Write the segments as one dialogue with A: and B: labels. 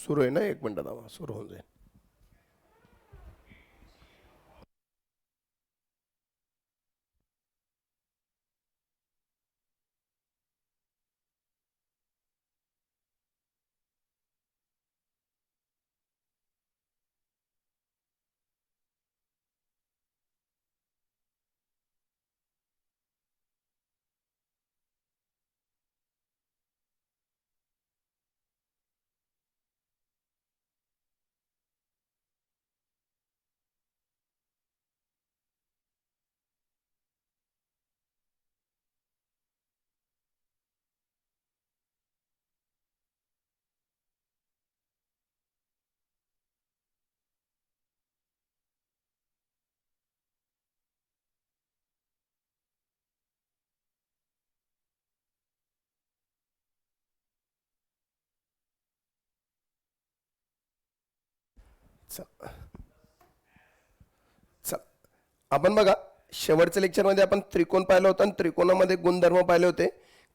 A: सुरू आहे ना, एक मिनटं थांबा, सुरू होऊन जाईल. चल चल आपण बघा, शेवटच्या लेक्चरमध्ये आपण त्रिकोण पाहिलं होतं आणि त्रिकोणामध्ये गुणधर्म पाहिले होते,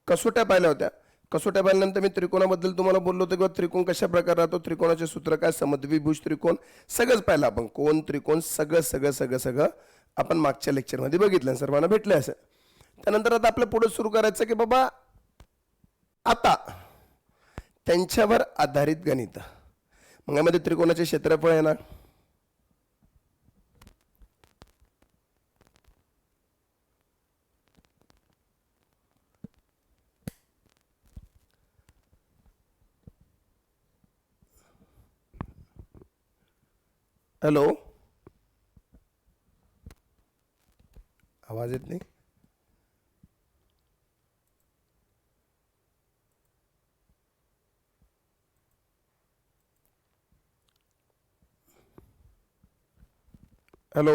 A: कसोट्या पाहिल्या होत्या. कसोट्या पाहिल्यानंतर मी त्रिकोणाबद्दल तुम्हाला बोललो होतो, किंवा त्रिकोण कशा प्रकारे राहतो, त्रिकोणाचे सूत्र काय, समद्विभुज त्रिकोण, सगळंच पाहिलं आपण, कोण त्रिकोण सगळं सगळं सगळं सगळं आपण मागच्या लेक्चरमध्ये बघितलं, सर्वांना भेटलं असेल. त्यानंतर आता आपलं पुढे सुरू करायचं की बाबा आता त्यांच्यावर आधारित गणित. मग यामध्ये त्रिकोणाचे क्षेत्रफळ येणार, हॅलो आवाज येत नाही, हॅलो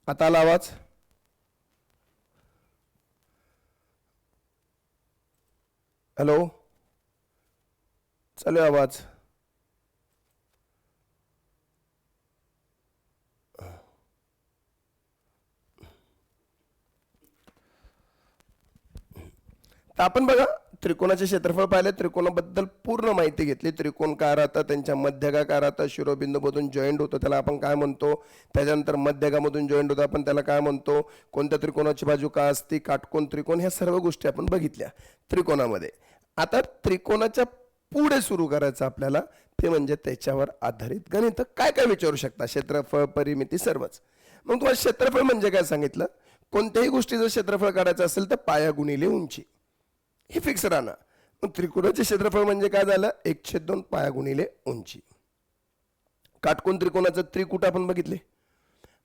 A: आता आला आवाज, हॅलो चालू आहे आवाज, तर आपण बघा त्रिकोणाचे क्षेत्रफळ पाहिले, त्रिकोणाबद्दल पूर्ण माहिती घेतली, त्रिकोण काय राहतं, त्यांच्या मध्यगा काय राहतं, शिरोबिंदूमधून जॉईंट होतं त्याला आपण काय म्हणतो, त्याच्यानंतर मध्यगामधून जॉईंट होतं आपण त्याला काय म्हणतो, कोणत्या त्रिकोणाची बाजू काय असते, काटकोन त्रिकोण, ह्या सर्व गोष्टी आपण बघितल्या त्रिकोणामध्ये. आता त्रिकोणाच्या पुढे सुरू करायचं आपल्याला, ते म्हणजे त्याच्यावर आधारित गणित. काय काय विचारू शकता, क्षेत्रफळ, परिमिती, सर्वच. मग तुम्हाला क्षेत्रफळ म्हणजे काय सांगितलं, कोणत्याही गोष्टीचं क्षेत्रफळ काढायचं असेल तर पाया गुणिले उंची, हे फिक्स राहणार. मग त्रिकोणाचे क्षेत्रफळ म्हणजे काय झालं, 1/2 पाया गुणिले उंची. काटकोन त्रिकोणाचं त्रिकूट आपण बघितले.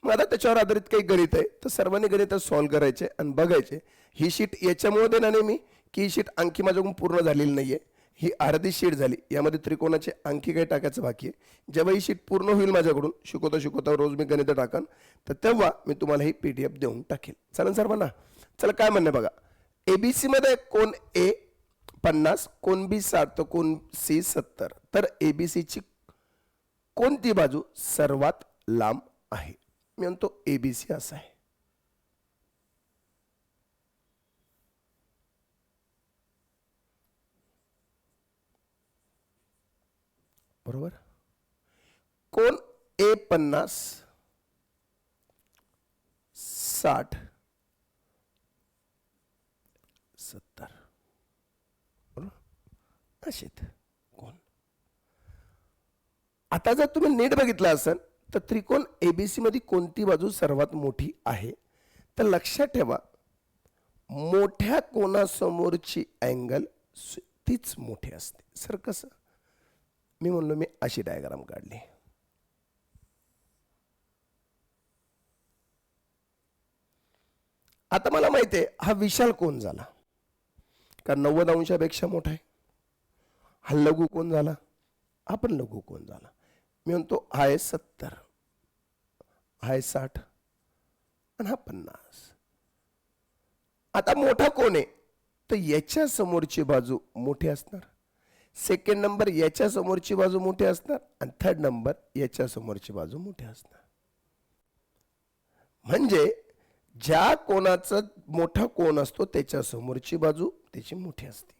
A: मग आता त्याच्यावर आधारित काही गणित आहे, तर सर्वांनी गणित सॉल्व्ह करायचे आणि बघायचे. ही शीट याच्यामुळे देणार नाही मी की ही शीट आणखी माझ्याकडून पूर्ण झालेली नाहीये, ही अर्धी शीट झाली, यामध्ये त्रिकोणाचे आणखी काही टाकायचं बाकी आहे. जेव्हा ही शीट पूर्ण होईल माझ्याकडून, शिकवता शिकवता रोज मी गणित टाकन, तर तेव्हा मी तुम्हाला ही PDF देऊन टाकेल. चालेल सर्वांना. चला काय म्हणणं बघा, एबीसी मध्ये कोण ए 50, कोण बी 60, तर कोण सी 70, तर एबीसी ची कोणती बाजू सर्वात लांब आहे. मी म्हणतो एबीसी असा आहे. बरोबर. कोण ए 50, 60, 70, बरोबर असेत कोण. आता जर तुम्ही नीट बघितलं असेल तर त्रिकोण एबीसी मध्ये कोणती बाजू सर्वात मोठी आहे, तर लक्षात ठेवा मोठ्या कोणासमोरची अँगल तीच मोठी असते. सर कसं, मी म्हणलो मी अशी डायग्राम काढली, आता मला माहिती आहे हा विशाल कोण झाला, कारण 90 अंशापेक्षा मोठा आहे. हा लघु कोण झाला, आपण लघु कोण झाला. मी म्हणतो हा आहे 70, हा आहे 60 आणि हा 50. आता मोठा कोण आहे, तर याच्या समोरची बाजू मोठी असणार, सेकंड नंबर याच्या समोरची बाजू मोठी असणार आणि थर्ड नंबर याच्या समोरची बाजू मोठी असणार. म्हणजे ज्या कोणाचा मोठा कोण असतो त्याच्या समोरची बाजू त्याची मोठी असते.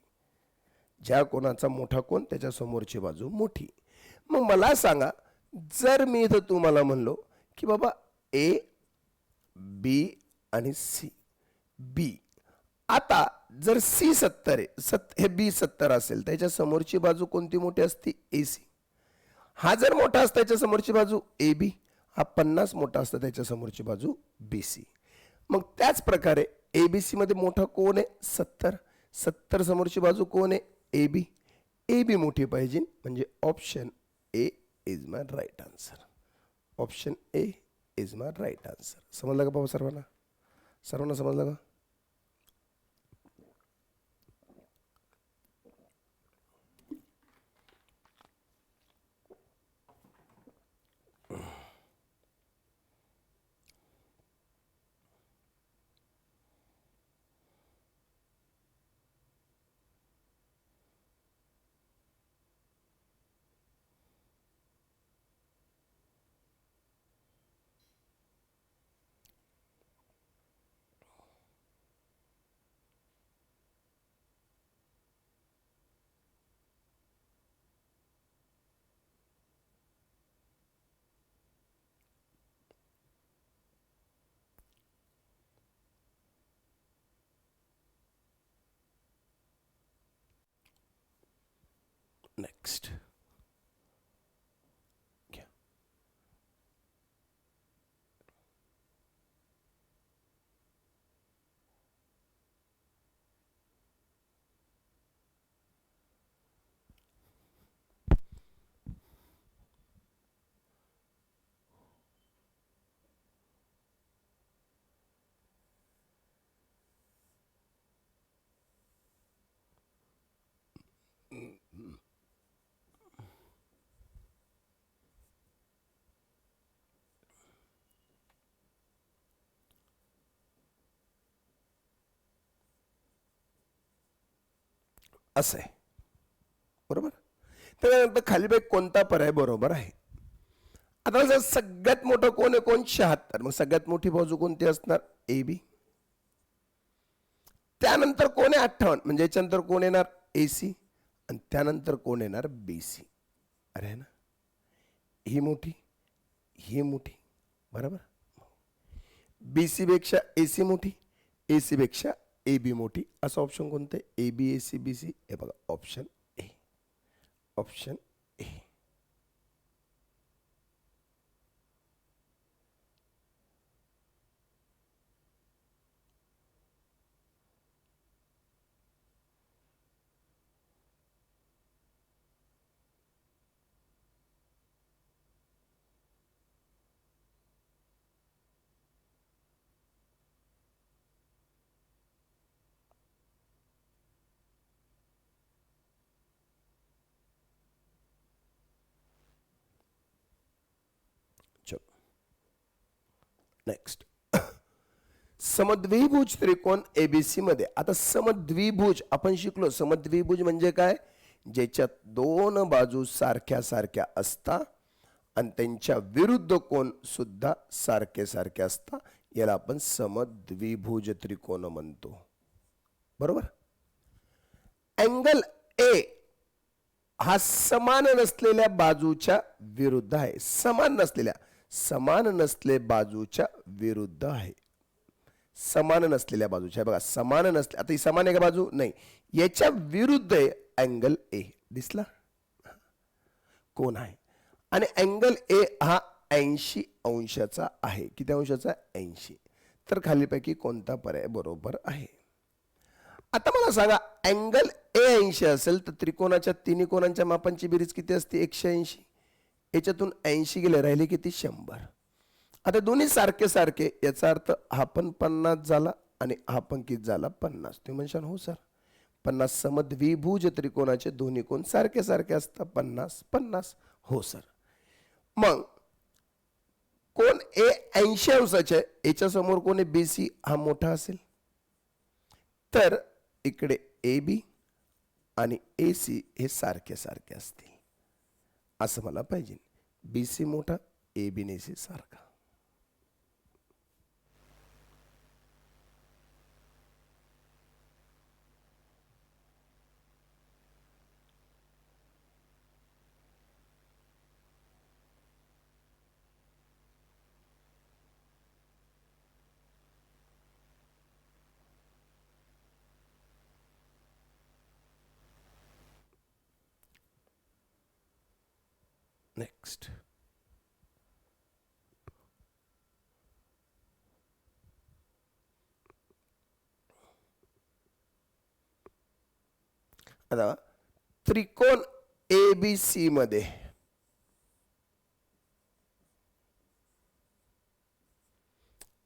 A: ज्या कोणाचा मोठा कोण त्याच्या समोरची बाजू मोठी. मग मला सांगा, जर मी इथं तुम्हाला म्हणलो की बाबा ए बी आणि सी, बी, आता जर सी 70 आहे, हे बी 70 असेल, त्याच्या समोरची बाजू कोणती मोठी असते? ए सी. हा जर मोठा असता त्याच्या समोरची बाजू ए बी, हा 50 मोठा असता त्याच्या समोरची बाजू बी सी. मग त्याच प्रकारे एबीसी मध्ये मोठा कोण आहे? 70. 70 समोरची बाजू कोण आहे? A B. ए बी मोठी पाहिजे, म्हणजे option A is my right answer. Option A is my right answer. समजलं का बाबा सर्वांना? सर्वांना समजलं का? नेक्स्ट घ्या. असं आहे, बरोबर. त्यानंतर खाली बघ कोणता पर्याय बरोबर आहे. आता जर सगळ्यात मोठं कोण आहे? कोण? 76. मग सगळ्यात मोठी बाजू कोणती असणार? A B. त्यानंतर कोण आहे? 58. म्हणजे याच्यानंतर कोण येणार? A C. आणि त्यानंतर कोण येणार? B C. अरे है ना, ही मोठी, ही मोठी, बरोबर. बी सी पेक्षा ए सी मोठी, ए सी पेक्षा ए बी मोठी. असं ऑप्शन कोणतं आहे? A B A C B C. हे बघा option A. Option A. Next, समद्विभुज त्रिकोण एबीसी मध्ये. आता समद्विभुज आपण शिकलो. समद्विभुज म्हणजे काय? ज्याच्यात दोन बाजू सारख्या सारख्या असतात आणि त्यांच्या विरुद्ध कोण सुद्धा सारखे सारखे असतात, याला आपण समद्विभुज त्रिकोण म्हणतो, बरोबर. अँगल ए हा समान नसलेल्या बाजूच्या विरुद्ध आहे. समान नसले बाजूच्या विरुद्ध आहे. समान नसलेल्या बाजूच्या, बघा समान नसले, आता ही समान आहे का बाजू? नाही, याच्या विरुद्ध आहे अँगल ए. दिसला कोण आहे? आणि अँगल ए हा 80 अंशाचा आहे. किती अंशाचा? 80. तर खालीपैकी कोणता पर्याय बरोबर आहे? आता मला सांगा, अँगल ए 80 असेल तर त्रिकोणाच्या तिन्ही कोणांच्या मापांची बेरीज किती असते? 180. याच्यातून 80 गेले, राहिले किती? 100. आता दोन्ही सारखे सारखे, याचा अर्थ हा पण 50 झाला आणि हा पण किती झाला? 50. तुम्ही म्हणशाल हो सर, 50 समद्विभुज त्रिकोणाचे दोन्ही कोण सारखे सारखे असतात, 50 50. हो सर. मग कोण ए 80 अंशाचे, याच्या समोर कोण आहे? बी सी हा मोठा असेल, तर इकडे ए बी आणि ए सी हे सारखे सारखे असतील असं मला पाहिजे. बी सी मोठा, ए बी ने सी सारखा. नेक्स्ट. आता त्रिकोण एबीसी मध्ये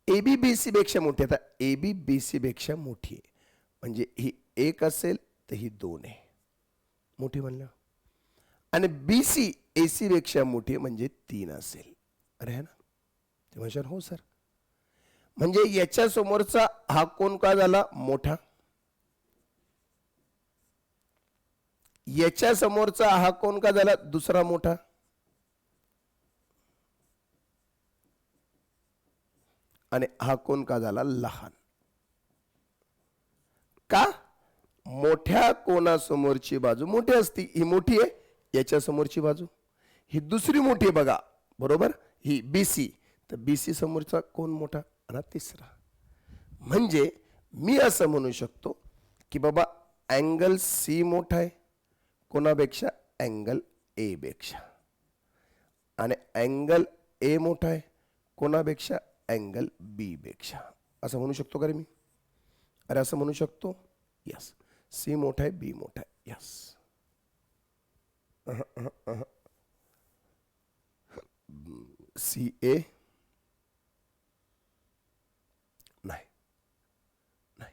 A: एबीबीसी पेक्षा मोठी, आता एबीबीसी पेक्षा मोठी आहे म्हणजे ही 1 असेल तर ही 2 आहे मोठी म्हणलं, आणि बीसी एसी पेक्षा मोठी म्हणजे 3 असेल. अरे है ना, ते म्हणशाल हो सर, म्हणजे याच्या समोरचा हा कोण का झाला मोठा, याच्या समोरचा हा कोण का झाला दुसरा मोठा, आणि हा कोण का झाला लहान. का, मोठ्या कोणासमोरची बाजू मोठी असती, ही मोठी आहे, याच्या समोरची बाजू ही दुसरी मोठी आहे बघा, बरोबर, ही बीसी, तर बीसी समोरचा कोण मोठा, आणि तिसरा. म्हणजे मी असं म्हणू शकतो की बाबा अँगल सी मोठा आहे कोणापेक्षा, अँगल ए पेक्षा, आणि अँगल ए मोठा आहे कोणापेक्षा, अँगल बी पेक्षा. असं म्हणू शकतो का रे मी, अरे असं म्हणू शकतो, यस. सी मोठा आहे, बी मोठा आहे, यस. सी ए नाही, नाही,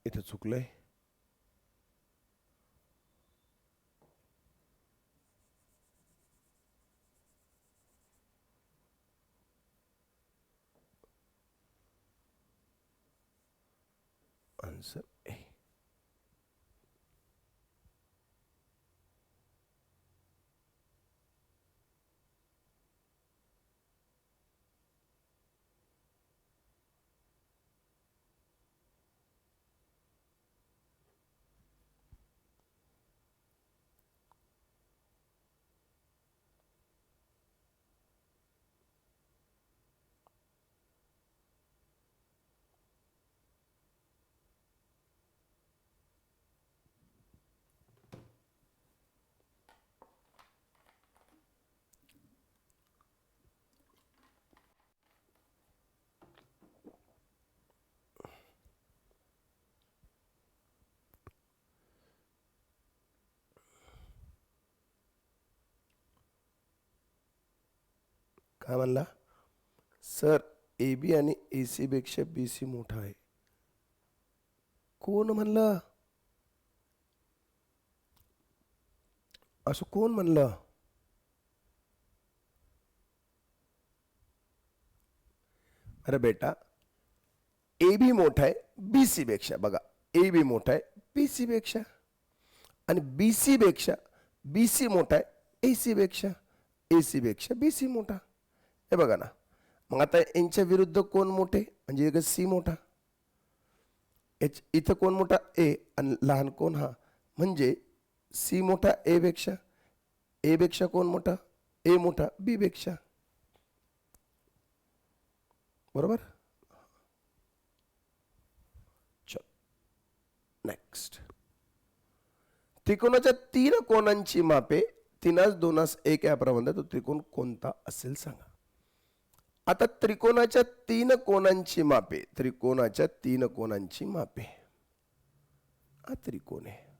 A: इथं चुकलंय. आन्सर ए. काय म्हणला सर, ए बी आणि ए सी पेक्षा बी सी मोठा आहे, कोण म्हणलं असं, कोण म्हणलं, अरे बेटा ए बी मोठा आहे बी सी पेक्षा, बघा ए बी मोठा आहे बी सी पेक्षा, आणि बी सी पेक्षा बी सी मोठा आहे ए सी पेक्षा, ए सी पेक्षा बी सी मोठा. हे बघा ना, मग आता यांच्या विरुद्ध कोण मोठे, म्हणजे सी मोठा, इथं कोण मोठा ए, आणि लहान कोण हा, म्हणजे सी मोठा ए पेक्षा, ए पेक्षा कोण मोठा, ए मोठा बी पेक्षा, बरोबर. चल नेक्स्ट. त्रिकोणाच्या 3 कोणांची मापे 3:2:1 याप्रमाणे तो त्रिकोण कोणता असेल सांगा. आता त्रिकोणाच्या 3 कोणांची मापे, त्रिकोणाच्या 3 कोणांची मापे, हा त्रिकोण आहे.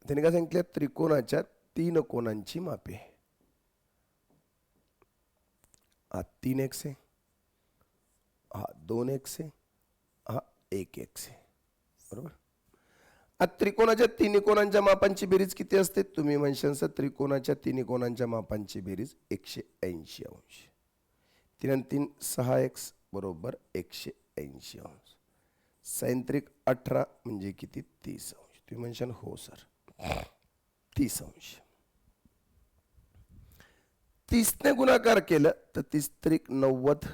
A: त्याने काय सांगितलं, त्रिकोणाच्या 3 कोणांची मापे, हा 3x आहे, हा 2x आहे, हा 1x आहे, बरोबर. आता त्रिकोणाच्या 3 कोणांच्या मापांची बेरीज किती असते, तुम्ही म्हणशाल सर त्रिकोणाच्या 3 कोणांच्या मापांची बेरीज 180 अंश, 3 आणि 3 6x बरोबर 180 अंश, साइन त्रिक 18 म्हणजे किती 30 अंश. तुम्ही म्हणशाल हो सर 30 अंश. 30 ने गुणाकार केलं तर 30 त्रिक 90,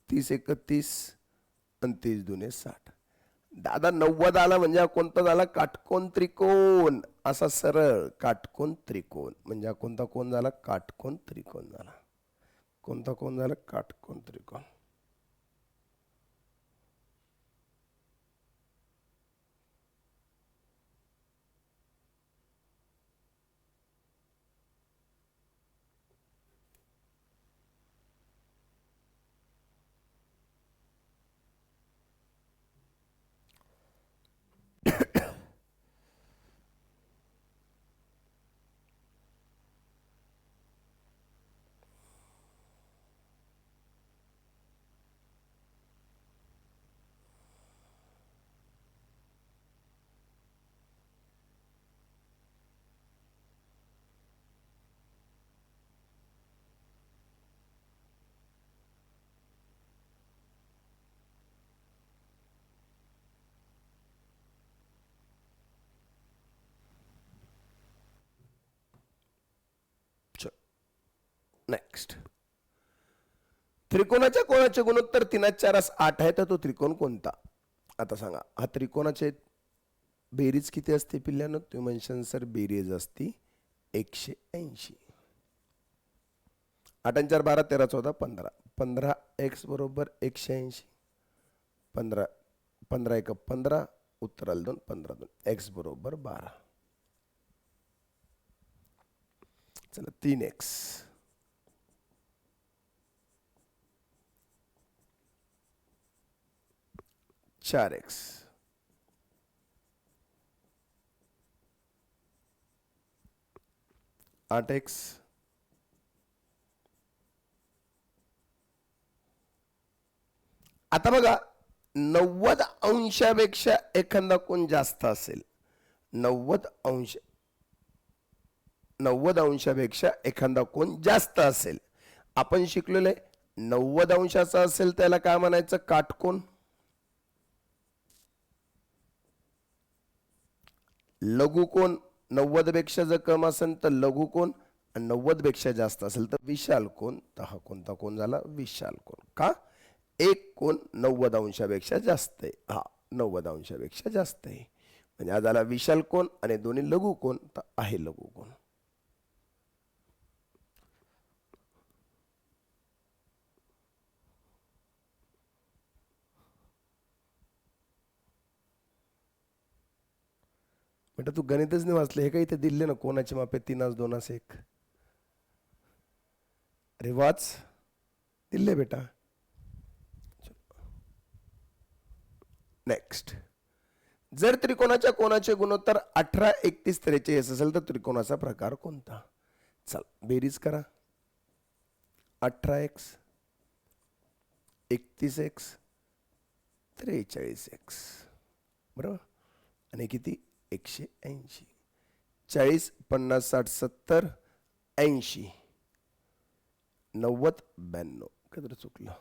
A: 30 31, आणि 30 दुने 60. दादा 90 आला म्हणजे हा कोणता झाला? काटकोन त्रिकोण. असा सरळ काटकोन त्रिकोण म्हणजे हा कोणता कोण झाला? काटकोन त्रिकोण झाला. कोणता कोण झाला? काटकोन त्रिकोण. नेक्स्ट. त्रिकोणाच्या कोणाचे गुणोत्तर 3/4 8 आहे, तर तो त्रिकोण कोणता? आता सांगा. हा त्रिकोणाचे बेरीज किती असते पिल्ल्यानं? तुम्ही म्हणशाल सर बेरीज असती 180. 8 आणि 4 12 13 14 15. 15x बरोबर 180. 15 15 1 15 उत्तराला 2 15 2 x बरोबर 12. चला 3x 4x 8x आता बघा 90 अंशापेक्षा एखादा कोण जास्त असेल, 90 अंशापेक्षा एखादा कोण जास्त असेल, आपण शिकलेलो आहे 90 अंशाचा असेल त्याला काय म्हणायचं? काटकोन. लघुकोन 90 पेक्षा जर कम असेल तर लघुकोन, आणि 90 पेक्षा जास्त असेल तर विशाल कोन. तर हा कोणता कोण झाला? विशाल कोन. का? एक कोण 90 अंशापेक्षा जास्त आहे. हा 90 अंशापेक्षा जास्त आहे म्हणजे हा झाला विशाल कोन, आणि दोन्ही लघु कोन तर आहे लघु कोन. बेटा तू गणितच नाही वाचले, हे काही इथे दिले ना कोणाची मापे 3 2 1. अरे वाच, दिले बेटा. नेक्स्ट. जर त्रिकोणाच्या कोणाचे गुणोत्तर 18 31 43 असेल तर त्रिकोणाचा प्रकार कोणता? चल बेरीज करा. 18x 31x 43x बरोबर, आणि किती? 180. 40 50 60 70 80 90 92. काहीतरी चुकलं.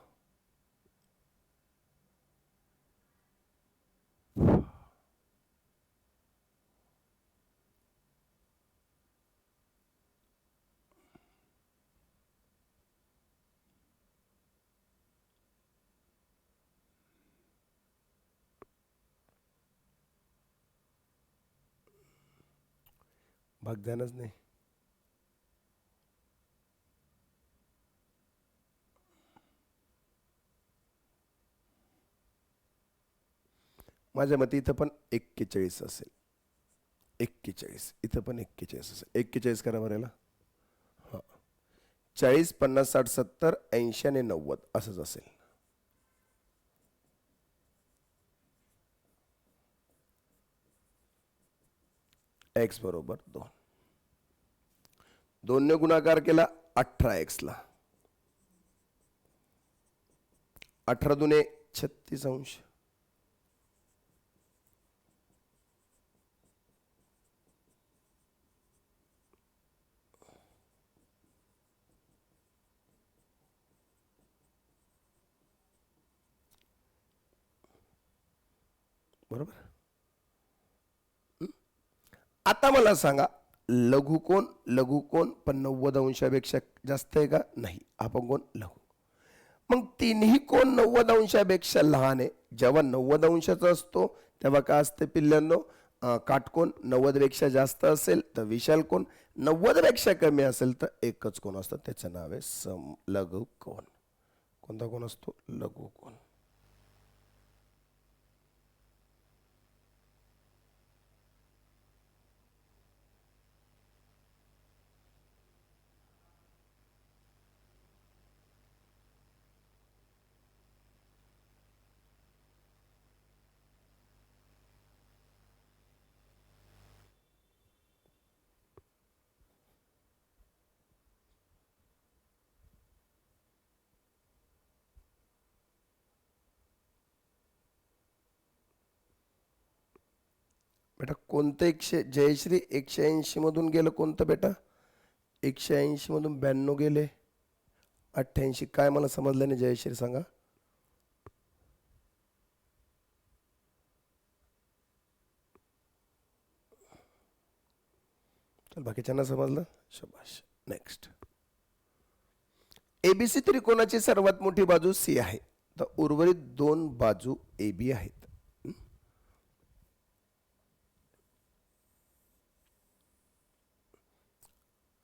A: भाग ध्यानच नाही. माझ्या मते इथं पण 41 असेल. 41 इथं पण 41 असेल. 41 करा बरं याला. हां 40 50 60 70 80 आणि 90 असंच असेल. x बरोबर 2. 2 ने गुणाकार केला 18x ला. 18 दुने 36 अंश. बरोबर. आता मला सांगा लघुकोन पण 90 अंशापेक्षा जास्त आहे का? नाही. आपण कोण? लघु. मग तिन्ही कोण 90 अंशापेक्षा लहान आहे. जेव्हा 90 अंशाचा असतो तेव्हा काय असते पिल्लांनो, काटकोन 90 पेक्षा जास्त असेल तर विशाल कोण, 90 पेक्षा कमी असेल तर एकच कोण असतं, त्याचं नाव आहे लघु कोण. कोणता कोण असतो, लघु कोण. बेटा कोणतं 100, जयश्री 180 मधून गेलं कोणतं बेटा, 180 मधून 92 गेले, 88 काय मला समजलं नाही जयश्री सांगा. चल बाकीच्यांना समजलं, शबाश. नेक्स्ट, एबीसी त्रिकोणाची सर्वात मोठी बाजू सी आहे, तर उर्वरित 2 बाजू ए बी आहेत.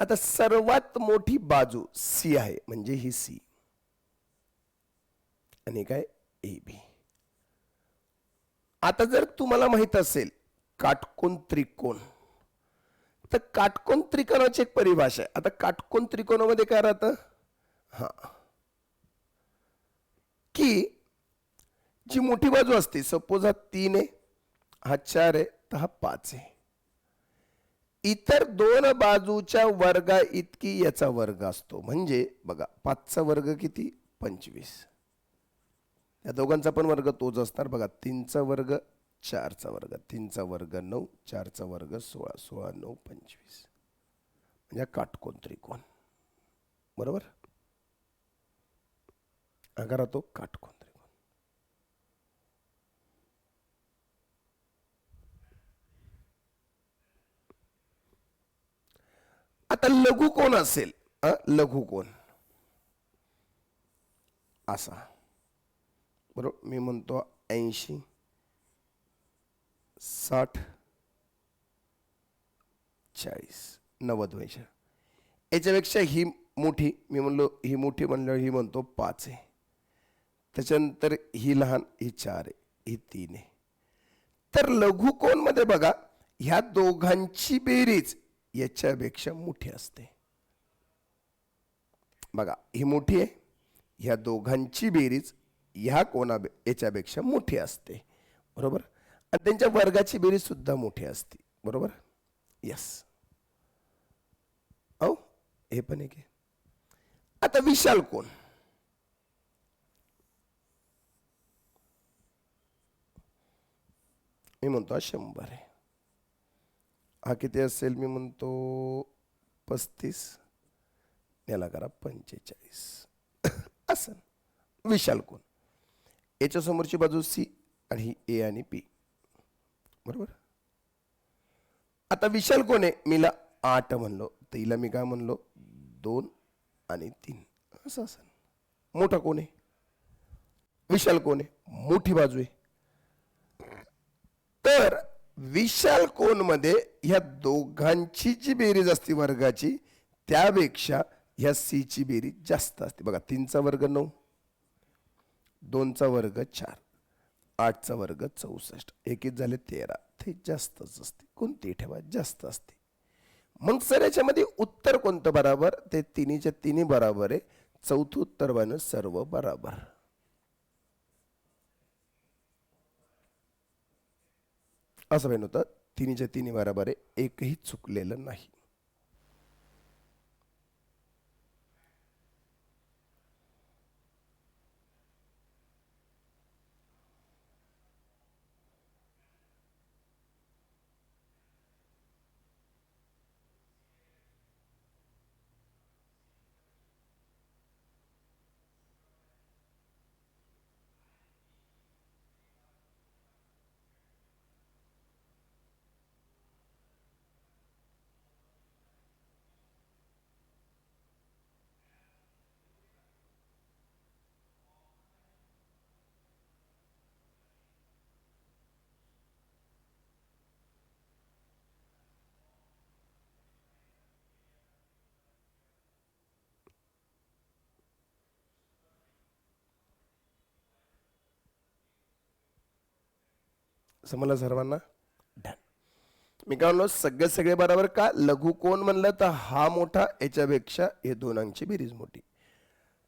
A: आता सर्वात मोठी बाजू सी आहे म्हणजे ही सी आणि काय ए बी. आता जर तुम्हाला माहित असेल काटकोन त्रिकोण, तर काटकोन त्रिकोणाची एक परिभाषा आहे. आता काटकोन त्रिकोणामध्ये काय राहतं, हा की जी मोठी बाजू असते, सपोज हा 3 आहे, हा 4 आहे, तर हा 5 आहे. इतर 2 बाजूच्या वर्गा इतकी याचा वर्ग असतो. म्हणजे बघा 5चा वर्ग किती, 25. या दोघांचा पण वर्ग तोच असणार. बघा 3चा वर्ग, 4चा वर्ग, 3चा वर्ग 9, 4चा वर्ग 16, 16 9 25. म्हणजे काटकोन त्रिकोण, बरोबर. अगर तो काटकोन त्रिकोण. आता लघु कोण असेल, लघु कोण असा, बरोबर. मी म्हणतो 80, 60, 40, 90 याच्यापेक्षा ही मोठी, मी म्हणलो ही मोठी म्हणल्यावर ही म्हणतो 5 आहे. त्याच्यानंतर ही लहान, ही 4 आहे, ही 3 आहे. तर लघु कोण मध्ये बघा ह्या दोघांची बेरीज याच्यापेक्षा मोठी असते. बघा ही मोठी आहे, ह्या दोघांची बेरीज ह्या कोणा याच्यापेक्षा मोठी असते, बरोबर. आणि त्यांच्या वर्गाची बेरीज सुद्धा मोठी असते, बरोबर. यस, हो हे पण एक आहे. आता विशाल कोण, मी म्हणतो 100 आहे. हा किती असेल, मी म्हणतो 35, याला करा 45 असं विशाल कोण. याच्या समोरची बाजू सी आणि ही ए आणि पी, बरोबर. आता विशाल कोण आहे, मीला 8 म्हणलो, तर हिला मी काय म्हणलो 2 आणि 3 असं असेल. मोठा कोण आहे, विशाल कोण आहे, मोठी बाजू आहे. तर विशाल कोण मध्ये ह्या दोघांची जी बेरीज असते वर्गाची त्यापेक्षा ह्या सी ची बेरीज जास्त असते. बघा 3चा वर्ग 9, 2चा वर्ग 4, 8चा वर्ग 64, एकीच झाले 13. ते जास्तच असते, कोणती ठेवा जास्त असते. मग सर याच्यामध्ये उत्तर कोणतं बरोबर, ते तिन्हीच्या तिन्ही बरोबर आहे. चौथं उत्तर बन सर्व बरोबर. असं बन होतं, तिन्हीच्या तिन्ही बरोबर आहे, एकही चुकलेलं नाही. समजलं सर्वांना? डन. मी काय म्हणलो, सगळे बरोबर का? लघुकोन म्हणलं तर हा मोठा, याच्यापेक्षा हे दोनांची बेरीज मोठी.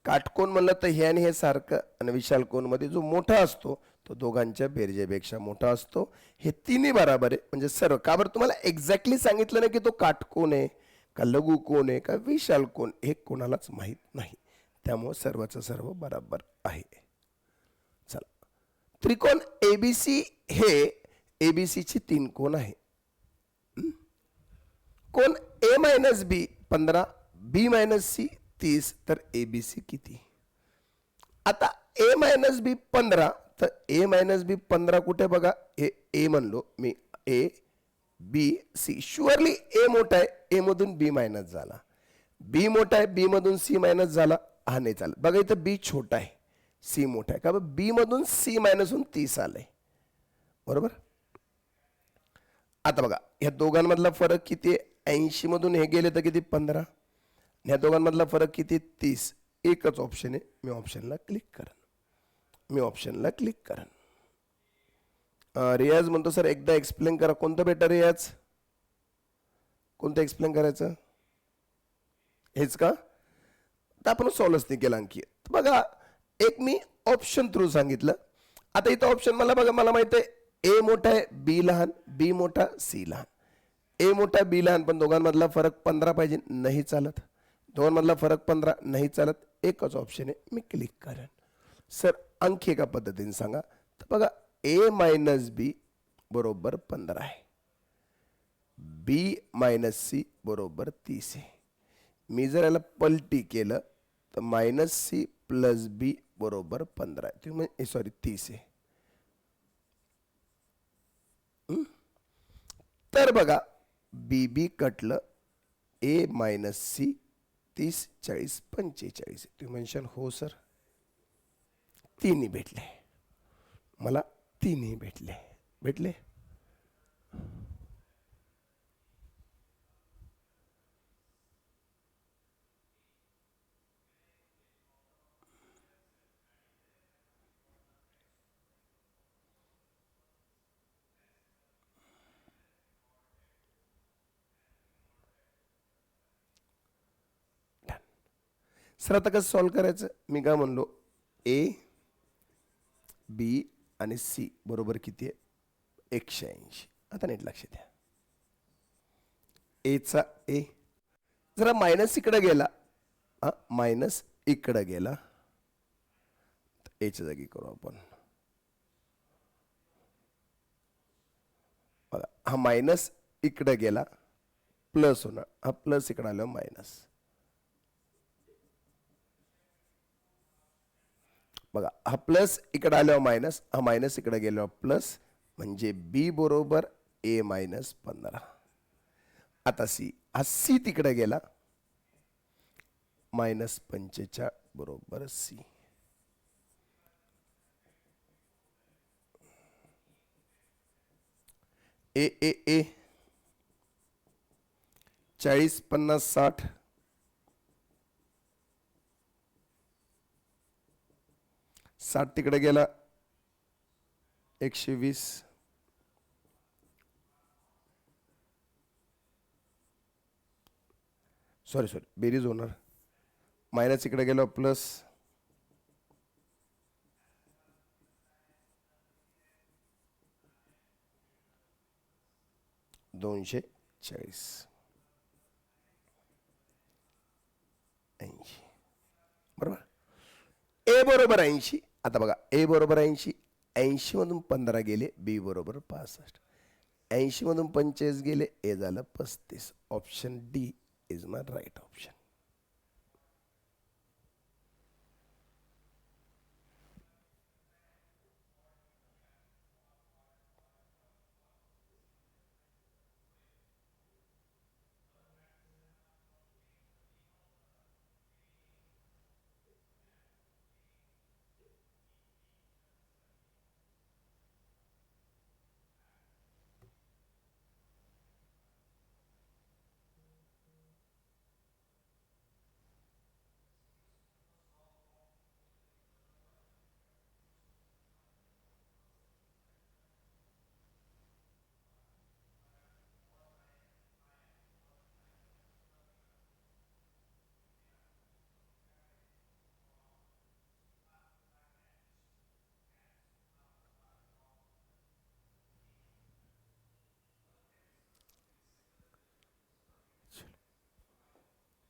A: काटकोन म्हणलं तर हे आणि हे सारखं, आणि विशाल कोन मध्ये जो मोठा असतो तो दोघांच्या बेरजेपेक्षा मोठा असतो. हे तिन्ही बरोबर आहे. म्हणजे सर्व का बरं तुम्हाला एक्झॅक्टली सांगितलं ना की तो काटकोन आहे का लघु कोण आहे का विशाल कोण, हे कोणालाच माहीत नाही. त्यामुळे सर्वचं सर्व बरोबर आहे. चला, त्रिकोण एबीसी हे एबीसीचे 3 कोण आहे. कोण ए मायनस बी 15, बी मायनस सी 30, तर एबीसी किती? आता ए मायनस बी 15, तर ए मायनस बी 15 कुठे बघा, हे ए म्हणलो मी, ए बी सी, शुअरली ए मोठा आहे, ए मधून बी मायनस झाला, बी मोठा आहे, बी मधून सी मायनस झाला, हा नाही चालत. बघा इथं बी छोटा आहे, सी मोठा आहे, का बी मधून सी मायनस होऊन 30 आलंय, बरोबर. आता बघा ह्या दोघांमधला फरक किती आहे, 80 मधून हे गेले तर किती 15, ह्या दोघांमधला फरक किती 30. एकच ऑप्शन आहे, मी ऑप्शनला क्लिक करेन. रियाज म्हणतो सर एकदा एक्सप्लेन करा. कोणतं बेटर रियाज, कोणतं एक्सप्लेन करायचं, हेच का? तर आपण सॉल्वच नाही केलं आणखी. बघा एक मी ऑप्शन थ्रू सांगितलं. आता इथं ऑप्शन मला बघा, मला माहित आहे ए मोठा आहे, बी लहान, बी मोठा, सी लहान. ए मोठा, बी लहान, पण दोघांमधला फरक 15 पाहिजे, नाही चालत. दोघांमधला फरक 15 नाही चालत. एकच ऑप्शन आहे, मी क्लिक करेन. सर आणखी एका पद्धतीने सांगा. तर बघा ए मायनस बी बरोबर 15 आहे, बी मायनस सी बरोबर 30 आहे. मी जर याला पलटी केलं तर मायनस सी प्लस बी बरोबर 15 आहे, तुम्ही सॉरी 30 आहे. तर बघा बी बी कटलं, ए मायनस सी 30, 40, 45. तुम्ही म्हणशाल हो सर, तिन्ही भेटले मला, तिन्ही भेटले. सर आता कसं सॉल्व करायचं, मी काय म्हणलो, ए बी आणि सी बरोबर किती आहे 180. आता नीट लक्ष द्या, एचा ए जरा मायनस इकडे गेला, मायनस इकडे गेला, एच्या जागी करू आपण. बघा हा मायनस इकडे गेला, प्लस होणार, हा प्लस इकडे आलं मायनस. बघा हा प्लस इकडे आल्यावर मायनस, हा मायनस इकडे गेल्यावर प्लस, म्हणजे बी बरोबर ए मायनस 15. आता सी, हा सी तिकडे गेला, मायनस 45 बरोबर सी. ए ए ए 40, 50, 60, 60 तिकडे गेला, 120, सॉरी बेरीज होणार, मायनस इकडे गेलो प्लस, $240, 80 बरोबर. ए बरोबर 80. आता बघा ए बरोबर 80, 80 मधून 15 गेले, बी बरोबर 65, 80 मधून 45 गेले, ए झालं 35. Option D is my right option.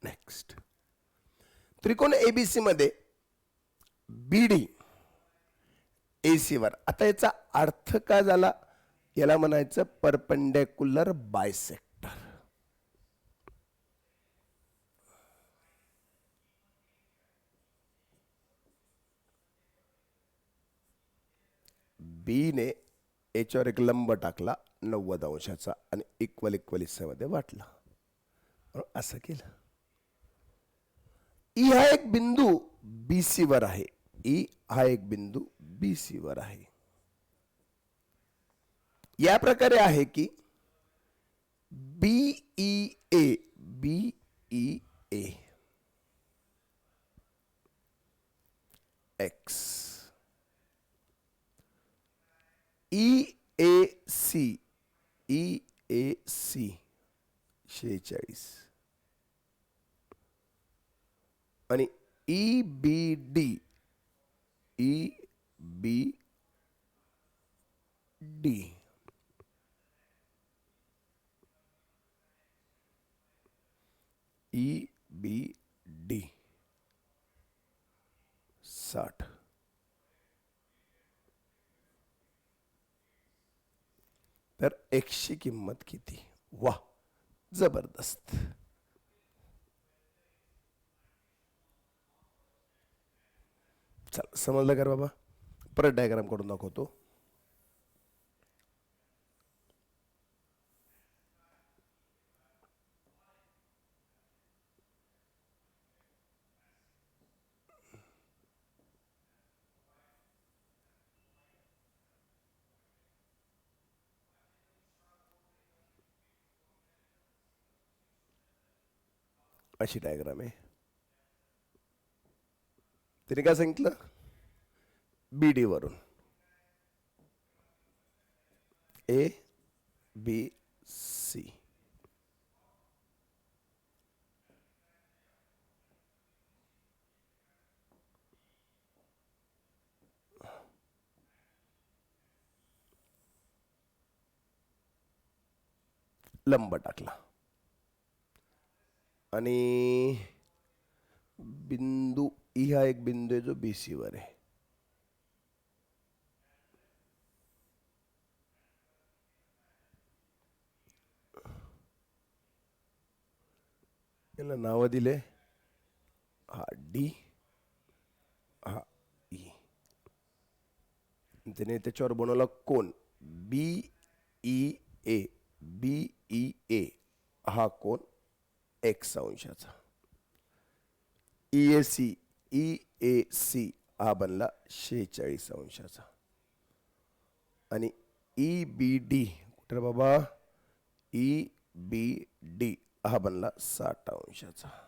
A: Next, त्रिकोण एबीसी मध्ये बीडी एसी वर. आता याचा अर्थ काय झाला? याला म्हणायचं परपेंडिक्युलर बायसेक्टर. बी ने याच्यावर एक लंब टाकला 90 अंशाचा आणि इक्वल इक्वल हिस्स्यामध्ये वाटला, असं केलं. ई हा एक बिंदू बीसी वर आहे. ई हा एक बिंदू बीसी वर आहे. या प्रकारे आहे की B E A X, E A C 46 आणि E B D E B D E B D 60. तर एक्सची किंमत किती? वा, जबरदस्त. चल, समजलं का बाबा? परत डायग्राम करून दाखवतो. अशी डायग्राम आहे. तिने काय सांगितलं? बीडी वरून ए बी सी लंब टाकला आणि बिंदू ई हा एक बिंदू आहे जो बीसी वर आहे. याला नाव दिले, हा डी, हा ई. त्याने त्याच्यावर बनवला कोण बीई ए. हा कोण एक्स अंशाचा. ई ए सी हा बनला 46 अंशाचा आणि ई बी डी कुठे बाबा? ई बी डी हा बनला 60 अंशाचा.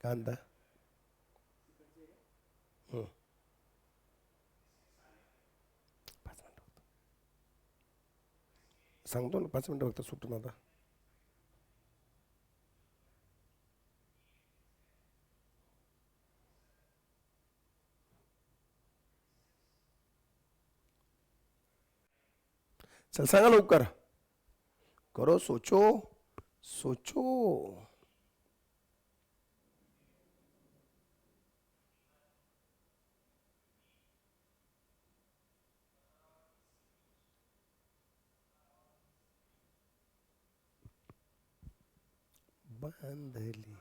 A: काय म्हणता? सांगतो ना, 5 मिनिटं फक्त सुटून आता. चल सांगा लवकर, करो, सोचो सोचो. बांधली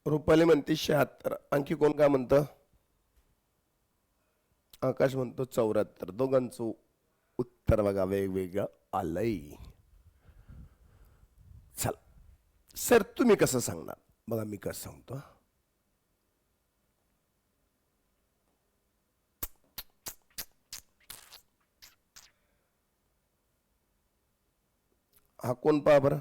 A: रुपाली म्हणते 76. आणखी कोण काय म्हणतं? आकाश म्हणतो 74. दोघांचं उत्तर बघा वेगवेगळं आलंय. चल सर तुम्ही कसं सांगणार बघा, मी कसं सांगतो. हा कोण पहा बरं.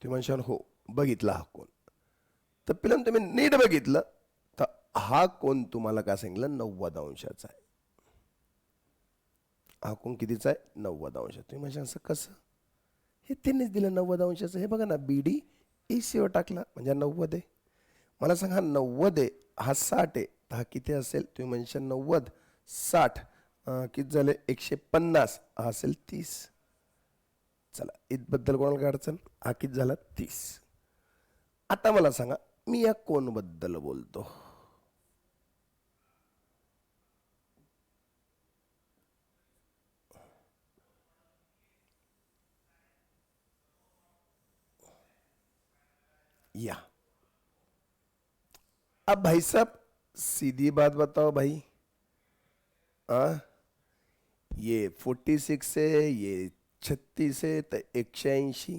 A: तुम्ही म्हणशाल हो बघितला हा कोण, तर पिलं तुम्ही नीट बघितलं तर हा कोण तुम्हाला काय सांगितलं 90° आहे. हा कोण कितीचा आहे 90°. तुम्ही म्हणजे असं कसं, हे त्यांनीच दिलं 90°. हे बघा ना बीडी EC टाकला म्हणजे 90 आहे. मला सांगा हा 90 आहे, हा 60 आहे, तर हा किती असेल? तुम्ही म्हणजे 90 60 किती झाले 150, हा असेल 30. चला इथबद्दल कोणाला काय अडचण? हा किती झाला 30. आता मला सांगा मी या कोण बद्दल बोलतो. या अब भाई साहब सीधी बात बताओ भाई, आ? ये 46 है, ये 36 है, तर 180,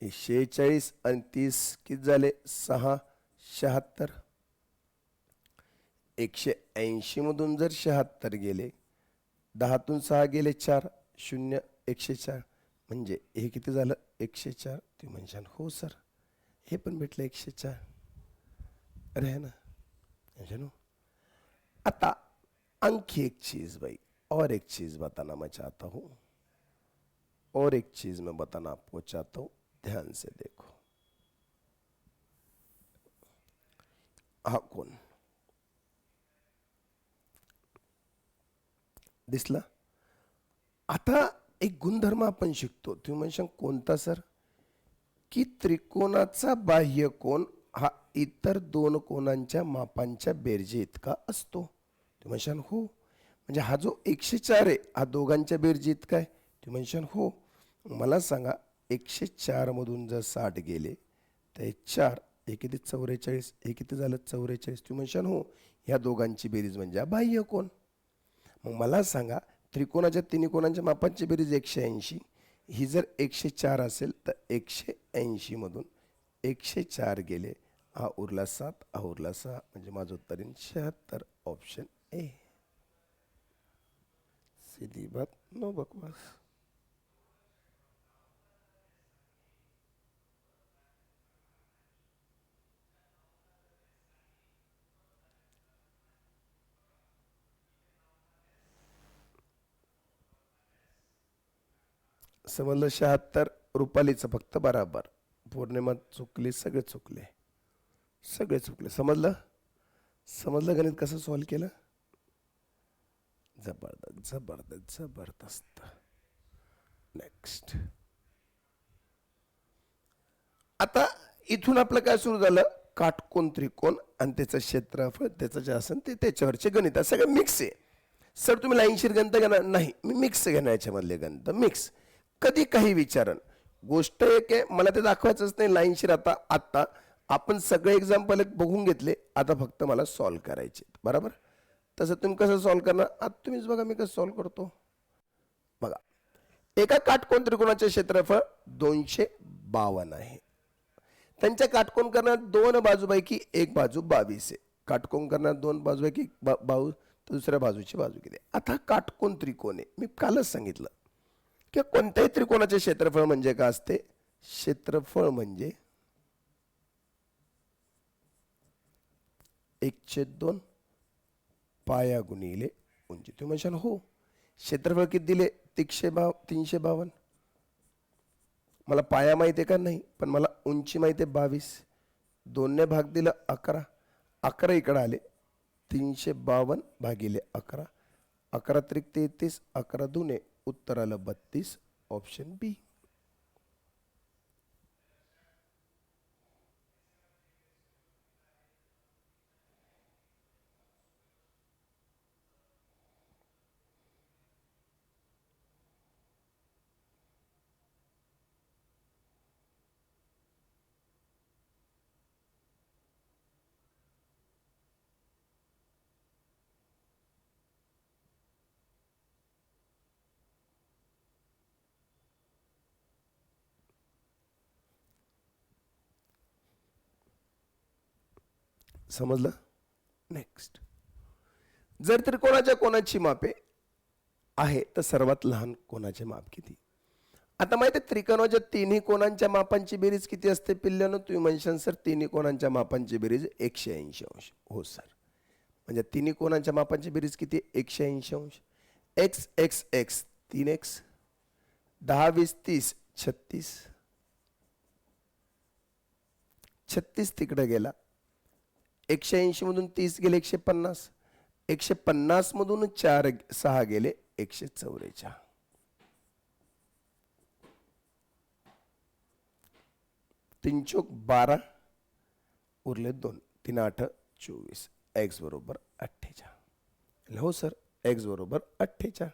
A: 46 आणि 30 किती झाले 6 76. 180 मधून जर 76 गेले, 10तून 6 गेले 4 0 104, म्हणजे हे किती झालं 104. तुम्ही म्हणशाल हो सर हे पण भेटलं 104. अरे है ना. जानू आता आणखी एक चीज भाई, और एक चीज बताना मैं चाहता हूं, और एक चीज मैं बताना आपको चाहता हूं, ध्यान से देखो. हा कोण दिसला. आता एक गुणधर्म आपण शिकतो. तुम्ही म्हणशाल कोणता सर? की त्रिकोणाचा बाह्य कोण हा इतर दोन कोणांच्या मापांच्या बेरजे इतका असतो. तुम्ही म्हणशाल हो, म्हणजे हा जो 104 आहे हा दोघांच्या बेरजे इतका आहे. तुम्ही म्हणशाल हो. मला सांगा 104 मधून जर 60 गेले तर हे 4 हे किती 44, हे किती झालं 44. तुम्ही म्हणशाल हो ह्या दोघांची बेरीज म्हणजे हा बाह्य कोण. मग मला सांगा त्रिकोणाच्या तिन्ही कोणांच्या मापांची बेरीज 180, ही जर 104 असेल तर 180 मधून 104 गेले, हा उरला 7, हा उरला 6, म्हणजे माझं उत्तर येईल 76. Option A. सीधी बात नो बकवास. समजलं. 76 रुपालीचं फक्त बराबर, पौर्णिमा चुकली, सगळे चुकले, सगळे चुकले. समजलं. समजलं गणित कसं सॉल्व केलं. जबरदस्त जबरदस्त जबरदस्त. नेक्स्ट. आता इथून आपलं काय सुरू झालं, काटकोन त्रिकोण आणि त्याचं क्षेत्रफळ त्याचं जे असेल ते त्याच्यावरचे गणित सगळं मिक्स आहे. सर तुम्ही लाईनशीर गणित घेणार नाही, मी मिक्स घेणार याच्यामधले गणित मिक्स. कधी काही विचारण गोष्ट एक आहे, मला ते दाखवायचंच नाही लाईनशीर. आता आत्ता आपण सगळे एक्झाम्पल बघून घेतले, आता फक्त मला सॉल्व करायचे बरोबर. तसं तुम्ही कसं सॉल्व करणार आता तुम्हीच बघा मी कसं सॉल्व करतो. बघा एका काटकोन त्रिकोणाचे क्षेत्रफळ 252 आहे. त्यांच्या काटकोन करण्यात दोन बाजूपैकी एक बाजू 22 आहे. काटकोन करण्यात दोन बाजूपैकी बाजू तर दुसऱ्या बाजूची बाजू किती. आता काटकोन त्रिकोण आहे, मी कालच सांगितलं की कोणत्याही त्रिकोणाचे क्षेत्रफळ म्हणजे काय असते. क्षेत्रफळ म्हणजे 1/2 पाया गुणिले उंची. तुम्ही म्हणशाल हो क्षेत्रफळ किती दिले 352. मला पाया माहिती आहे का नाही, पण मला उंची माहिती आहे 22. 2ने भाग दिला 11, 11 इकडे आले 352 भागिले 11, 11 त्रिक 33, 11 दुने उत्तर आलं 32. ऑप्शन बी. समजलं. नेक्स्ट, जर त्रिकोणाच्या कोनाची मापे आहे तर सर्वात लहान कोनाचे माप किती. आता माहिती आहे त्रिकोणाच्या तिन्ही कोणांच्या मापांची बेरीज किती असते पिल्ल्यानं. तुम्ही म्हणशाल सर तिन्ही कोणांच्या मापांची बेरीज 180 अंश. हो सर, म्हणजे तिन्ही कोणांच्या मापांची बेरीज किती 180 अंश. एक्स एक्स एक्स 3x, 10 20 30 36, 36 तिकडे गेला, 180 मधून 30 गेले 150, 150 मधून 6 गेले 144. 3 चौक 12 उरले 2, 3 8 24. एक्स बरोबर 48. हो सर, एक्स बरोबर 48.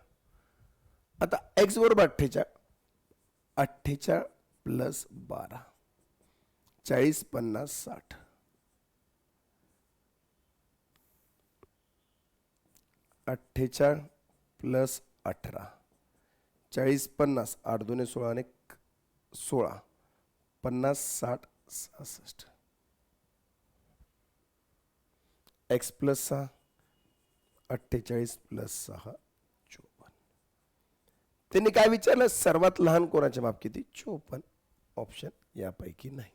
A: आता एक्स बरोबर 48, 48 प्लस 12, 40 50 60, 48 प्लस 18, 40 50, 8 2 16 आणि 16, 50 60 66. X plus 6, 48 plus 6 54. त्यांनी काय विचारलं, सर्वात लहान कोणाचे माप किती 54. ऑप्शन यापैकी नाही.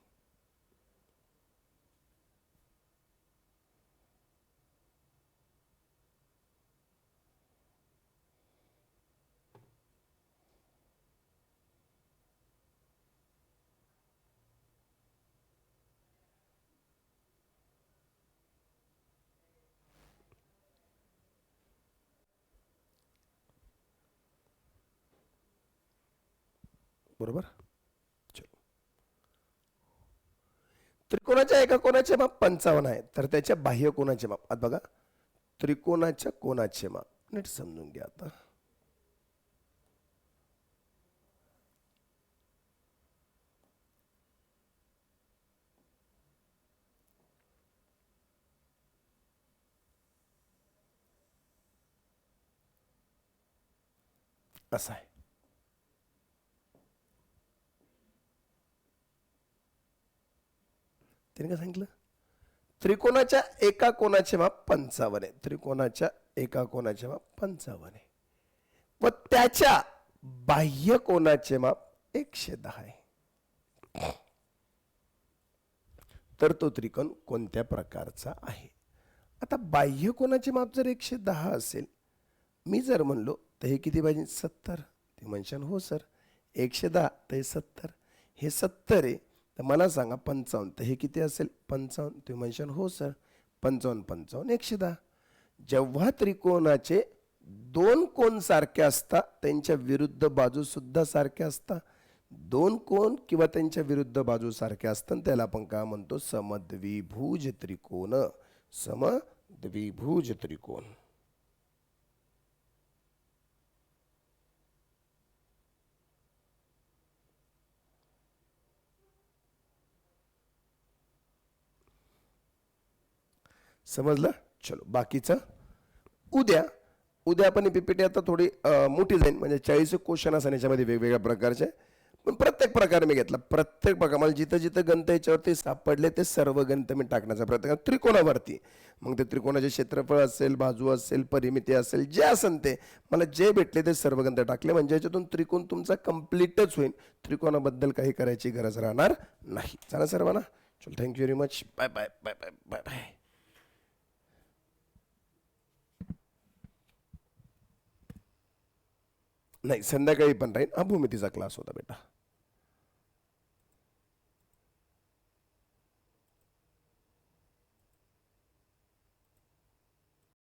A: बरोबर. चलो, त्रिकोणाच्या एका कोणाचे माप 55 आहे तर त्याच्या बाह्य कोणाचे माप. आता बघा, त्रिकोणाच्या कोणाचे माप नीट समजून घ्या. आता असं आहे. त्याने काय सांगितलं, त्रिकोणाच्या एका कोणाचे माप 55 आहे. त्रिकोणाच्या एका कोणाचे माप 55 आहे व त्याच्या बाह्य कोणाचे माप 110 आहे. तर तो त्रिकोण कोणत्या प्रकारचा आहे. आता बाह्य कोणाचे माप जर 110 असेल, मी जर म्हणलो तर हे किती पाहिजे 70. ते म्हणशाल हो सर 110 तर हे 70, हे 70 आहे तर मला सांगा 55 तर हे किती असेल 55. तुम्ही म्हणशाल हो सर 55 55 110. जेव्हा त्रिकोणाचे दोन कोण सारखे असतात त्यांच्या विरुद्ध बाजू सुद्धा सारख्या असतात. दोन कोण किंवा त्यांच्या विरुद्ध बाजू सारख्या असतात त्याला आपण काय म्हणतो समद्विभुज त्रिकोण. समद्विभुज त्रिकोण. समजलं. चलो बाकीचं उद्या आपण पीपीटी आता थोडी मोठी जाईल, म्हणजे 40 क्वेश्चन असतात याच्यामध्ये वेगवेगळ्या प्रकारचे. पण प्रत्येक प्रकार मी घेतला, प्रत्येक प्रकार मला जिथं जिथं गणित याच्यावरती सापडले ते सर्व गणित मी टाकण्याचा प्रयत्न केला त्रिकोणावरती. मग ते त्रिकोणाचे क्षेत्रफळ असेल, बाजू असेल, परिमिती असेल, जे असेल ते मला जे भेटले ते सर्व गणित टाकले, म्हणजे याच्यातून त्रिकोण तुमचा कम्प्लीटच होईल. त्रिकोणाबद्दल काही करायची गरज राहणार नाही. चला सर्वांना, चल thank you very much. Bye bye bye bye bye bye. नाही संध्याकाळी पण राहील, हा भूमितीचा क्लास होता बेटा.